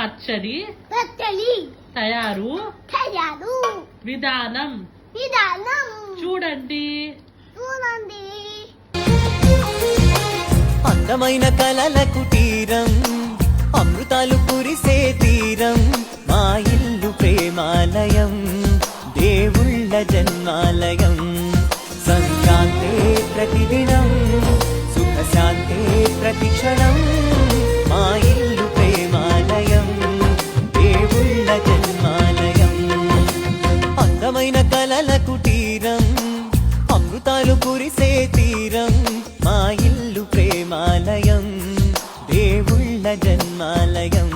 పచ్చడి పచ్చడి తయారు విధానం చూడండి. అందమైన కలల కుటీరం, అమృతాలు కురిసే తీరం, మా ఇల్లు ప్రేమాలయం, దేవుళ్ళ జన్మాలయం. సంక్రాంతే ప్రతిదినం, సుఖశాంతే ప్రతిక్షణం, మా ఇల్లు ప్రేమాలయం, దేవుళ్ళ జన్మాలయం. అందమైన కలల కుటీరం, అమృతాలు కురిసే తీరం, మా ఇల్లు ప్రేమాలయం, దేవుళ్ళ జన్మాలయం.